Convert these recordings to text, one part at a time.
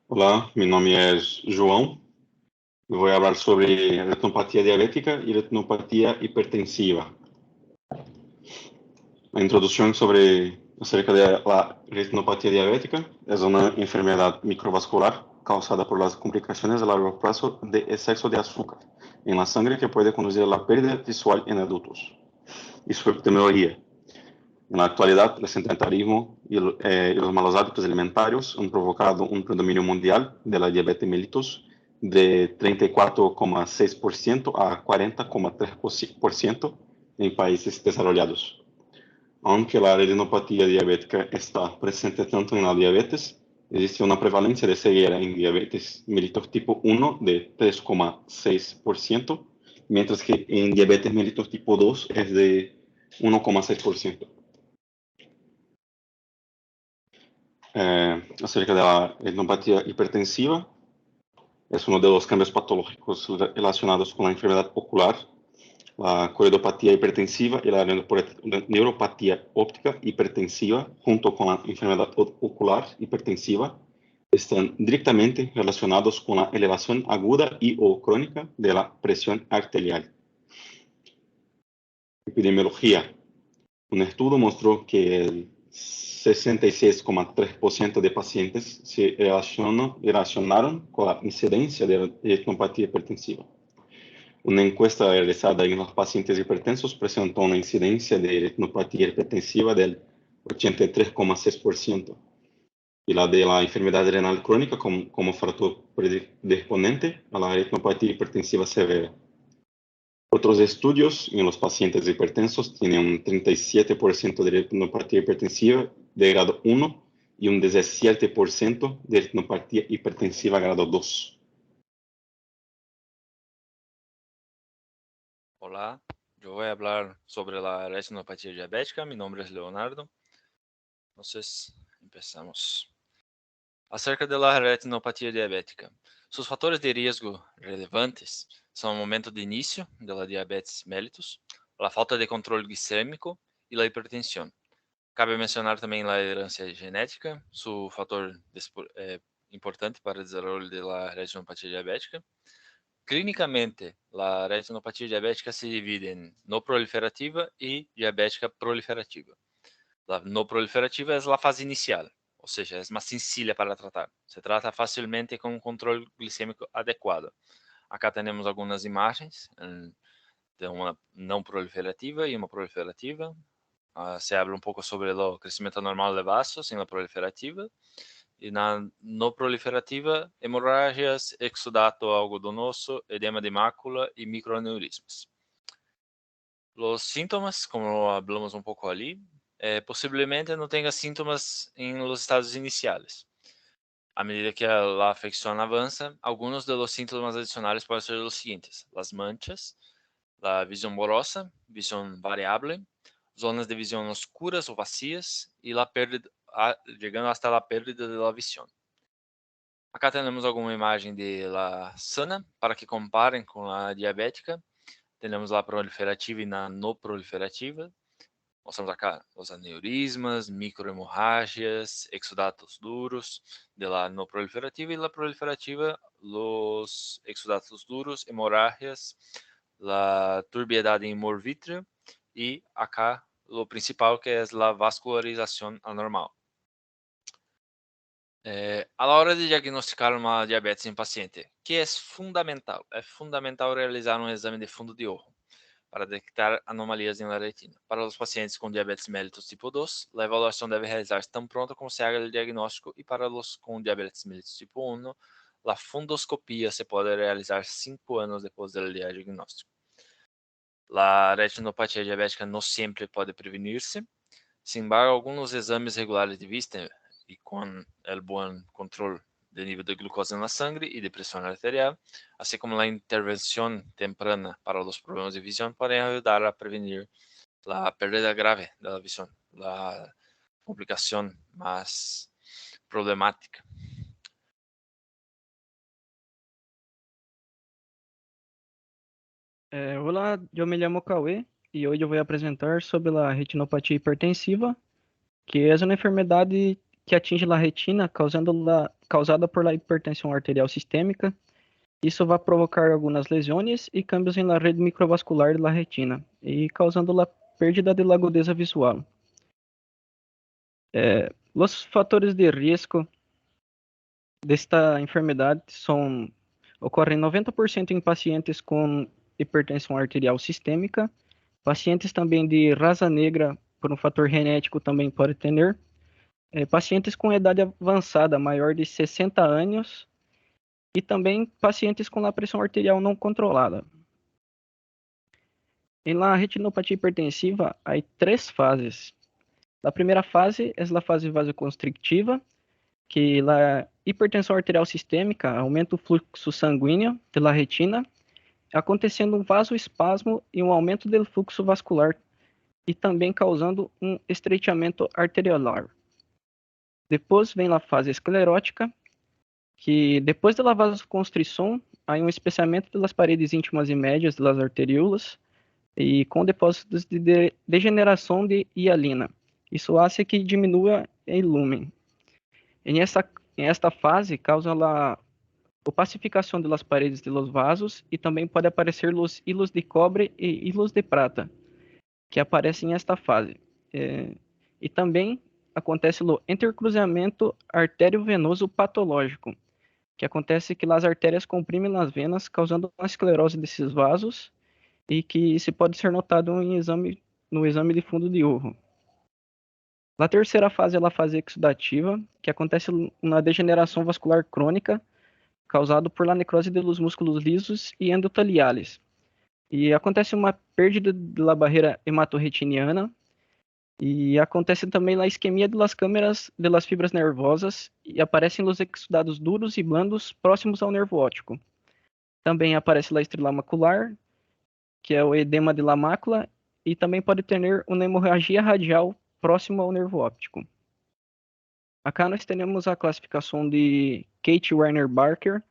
Olá, meu nome é João. Eu vou falar sobre retinopatia diabética e retinopatia hipertensiva. A introdução acerca de la retinopatía diabética es una enfermedad microvascular causada por las complicaciones a largo plazo de exceso de azúcar en la sangre que puede conducir a la pérdida visual en adultos y su epidemiología. En la actualidad, el sedentarismo y los malos hábitos alimentarios han provocado un predominio mundial de la diabetes mellitus de 34,6% a 40,3% en países desarrollados. Aunque la retinopatía diabética está presente tanto en la diabetes, existe una prevalencia de ceguera en diabetes mellitus tipo 1 de 3,6%, mientras que en diabetes mellitus tipo 2 es de 1,6%. Acerca de la retinopatía hipertensiva, es uno de los cambios patológicos relacionados con la enfermedad ocular, la coredopatía hipertensiva y la neuropatía óptica hipertensiva, junto con la enfermedad ocular hipertensiva, están directamente relacionados con la elevación aguda y o crónica de la presión arterial. Epidemiología. Un estudio mostró que el 66,3% de pacientes se relacionaron con la incidencia de retinopatía hipertensiva. Una encuesta realizada en los pacientes hipertensos presentó una incidencia de retinopatía hipertensiva del 83,6% y la de la enfermedad renal crónica como factor predisponente a la retinopatía hipertensiva severa. Otros estudios en los pacientes hipertensos tienen un 37% de retinopatía hipertensiva de grado 1 y un 17% de retinopatía hipertensiva grado 2. Olá, eu vou falar sobre a retinopatia diabética. Meu nome é Leonardo. Então, começamos. Acerca da retinopatia diabética. Seus fatores de risco relevantes são o momento de início da diabetes mellitus, a falta de controle glicêmico e a hipertensão. Cabe mencionar também a herança genética, seu fator importante para o desenvolvimento da retinopatia diabética. Clínicamente, a retinopatia diabética se divide em não proliferativa e diabética proliferativa. A não proliferativa é a fase inicial, ou seja, é mais sencilla para tratar. Se trata facilmente com um controle glicêmico adequado. Acá temos algumas imagens de uma não proliferativa e uma proliferativa. Se habla um pouco sobre o crescimento normal de vasos em la proliferativa. E na não proliferativa, hemorragias, exudato algodonoso, edema de mácula e microaneurismas. Os sintomas, como hablamos um pouco ali, possivelmente não tenha sintomas em los estados iniciais. À medida que a afecção avança, alguns dos sintomas adicionais podem ser os seguintes: as manchas, a visão borrosa, visão variável, zonas de visão oscuras ou vacias e a pérdida, chegando hasta a pérdida da visão. Acá temos alguma imagem de la sana para que comparem com a diabética. Temos a proliferativa e na não proliferativa. Mostramos acá os aneurismas, microhemorragias, exudatos duros de la não proliferativa e la proliferativa, os exudatos duros, hemorragias, la turbiedade em humor vítreo e acá o principal que é a vascularização anormal. A la hora de diagnosticar uma diabetes em paciente, que é fundamental? É fundamental realizar um exame de fundo de olho para detectar anomalias na retina. Para os pacientes com diabetes mellitus tipo 2, a avaliação deve realizar-se tão pronto como se haga o diagnóstico, e para os com diabetes mellitus tipo 1, a fundoscopia se pode realizar 5 anos depois do diagnóstico. A retinopatia diabética não sempre pode prevenir-se. Sin embargo, alguns exames regulares de vista e com o bom controle de nível de glucosa na sangre e de pressão arterial, assim como a intervenção temprana para os problemas de visão, podem ajudar a prevenir a perda grave da visão, a complicação mais problemática. Olá, eu me chamo Cauê e hoje eu vou apresentar sobre a retinopatia hipertensiva, que é uma enfermedade que atinge a retina, causada por la hipertensão arterial sistêmica. Isso vai provocar algumas lesões e cambios na rede microvascular da retina, e causando a perda de agudeza visual. Os fatores de risco desta enfermidade ocorrem 90% em pacientes com hipertensão arterial sistêmica, pacientes também de raça negra por um fator genético também pode ter, pacientes com idade avançada, maior de 60 anos, e também pacientes com a pressão arterial não controlada. Em la retinopatia hipertensiva, há 3 fases. A primeira fase é a fase vasoconstrictiva, que a hipertensão arterial sistêmica aumenta o fluxo sanguíneo pela retina, acontecendo um vasoespasmo e um aumento do fluxo vascular, e também causando um estreitamento arteriolar. Depois vem a fase esclerótica, que depois da vasoconstrição, há um espessamento das paredes íntimas e médias das arteríolas, e com depósitos de degeneração de hialina. Isso hace que diminua o lumen. Em esta fase, causa a opacificação das paredes dos vasos, e também pode aparecer os hilos de cobre e hilos de prata, que aparecem nesta fase. E também acontece o intercruzamento artério-venoso patológico, que acontece que as artérias comprimem as venas, causando uma esclerose desses vasos, e que se pode ser notado no exame de fundo de urro. A terceira fase é a fase exudativa, que acontece na degeneração vascular crônica, causado por la necrose dos músculos lisos e endoteliales. E acontece uma perda da barreira hematorretiniana, e acontece também a isquemia das câmeras das fibras nervosas, e aparecem os exudados duros e blandos próximos ao nervo óptico. Também aparece a estrela macular, que é o edema de la mácula, e também pode ter uma hemorragia radial próximo ao nervo óptico. Acá nós temos a classificação de Kate Werner Barker,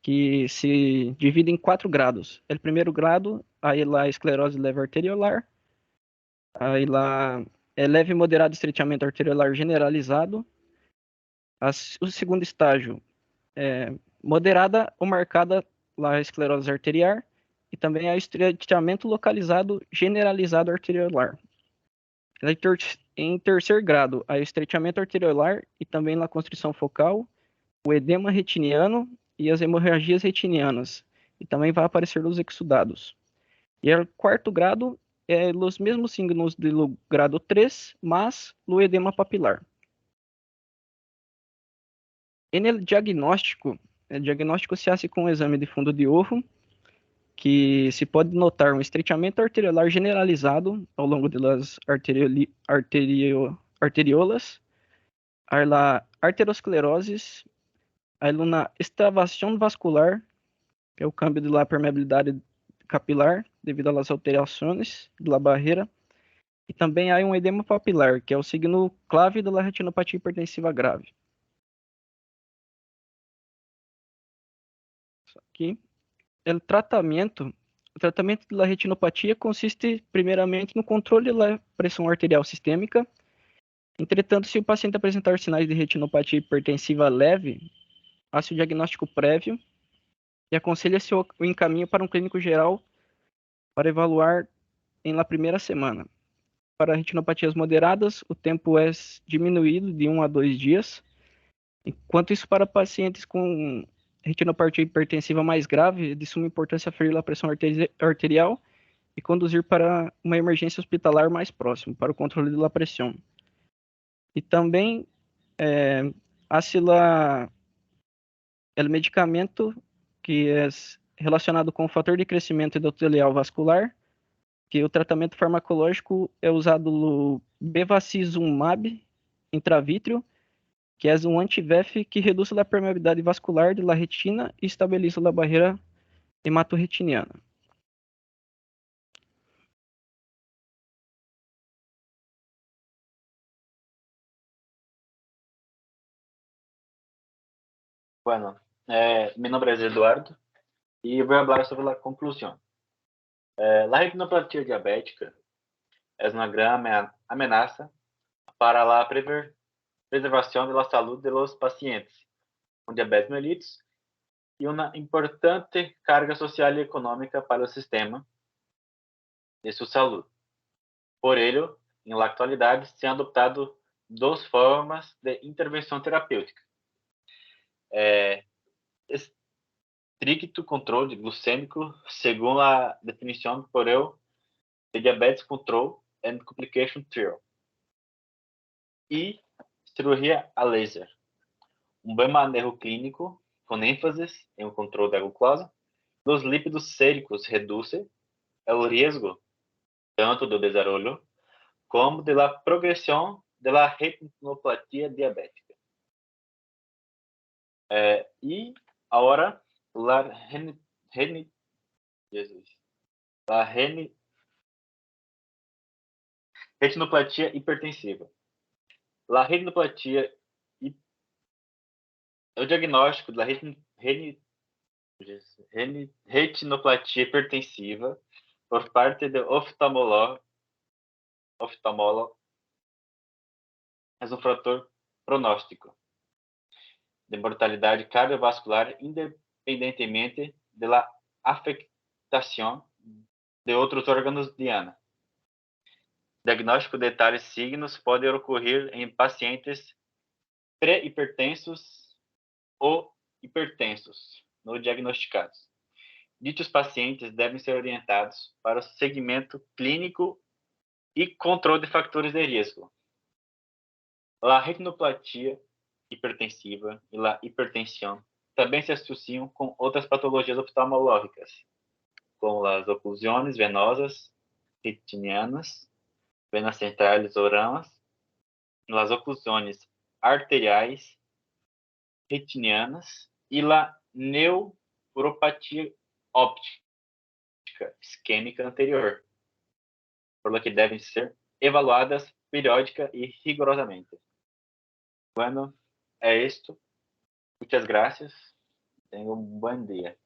que se divide em 4 grados. O primeiro grado, aí a esclerose leve arteriolar, aí lá é leve e moderado estreitamento arteriolar generalizado. O segundo estágio é moderada ou marcada a esclerose arterial, e também há estreitamento localizado generalizado arteriolar. Em terceiro grado, há estreitamento arteriolar e também na constrição focal, o edema retiniano e as hemorragias retinianas, e também vai aparecer os exudados. E o quarto grado é os mesmos signos do grado 3, mas o edema papilar. No diagnóstico, o diagnóstico se hace com um exame de fundo de urro, que se pode notar um estreitamento arteriolar generalizado ao longo das arteriolas, a arteriosclerose, a extravasação vascular, que é o câmbio da permeabilidade capilar devido às alterações da barreira, e também há um edema papilar, que é o signo clave da retinopatia hipertensiva grave. Aqui. O tratamento da retinopatia consiste primeiramente no controle da pressão arterial sistêmica. Entretanto, se o paciente apresentar sinais de retinopatia hipertensiva leve, faz o diagnóstico prévio e aconselha-se o encaminho para um clínico geral para evaluar em la primeira semana. Para retinopatias moderadas, o tempo é diminuído de 1 a 2 dias. Enquanto isso, para pacientes com retinopatia hipertensiva mais grave, de suma importância aferir a pressão arterial e conduzir para uma emergência hospitalar mais próximo, para o controle da pressão. E também há o medicamento que é relacionado com o fator de crescimento endotelial vascular, que o tratamento farmacológico é usado o bevacizumab intravítrio, que é um anti-VEF que reduz a permeabilidade vascular da retina e estabiliza a barreira hematorretiniana. Bueno, mi nombre es Eduardo y voy a hablar sobre la conclusión. La retinopatía diabética es una gran amenaza para la preservación de la salud de los pacientes con diabetes mellitus y una importante carga social y económica para el sistema de su salud. Por ello, en la actualidad se han adoptado dos formas de intervención terapêutica. Estricto controle glucêmico, según la definición por eu de Diabetes Control and Complication Trial. Y cirugía a laser. Un buen manejo clínico con énfasis en el control de la glucosa. Los lípidos séricos reduce el riesgo tanto do desarrollo como de la progresión de la retinopatía diabética. Y ahora la retinopatia hipertensiva. La retinopatia é o diagnóstico da retinopatia hipertensiva por parte do oftalmólogo é um fator pronóstico de mortalidade cardiovascular independentemente da afectação de outros órgãos de Ana. Diagnóstico de tais signos pode ocorrer em pacientes pré-hipertensos ou hipertensos não diagnosticados. Ditos pacientes devem ser orientados para o segmento clínico e controle de fatores de risco. A retinopatia hipertensiva e a hipertensão também se associam com outras patologias oftalmológicas, como as oclusões venosas retinianas, venas centrais ou ramas, as oclusões arteriais retinianas e a neuropatia óptica isquêmica anterior, por lo que devem ser evaluadas periódica e rigorosamente. Bueno, é isto. Muchas gracias. Tenha um bom dia.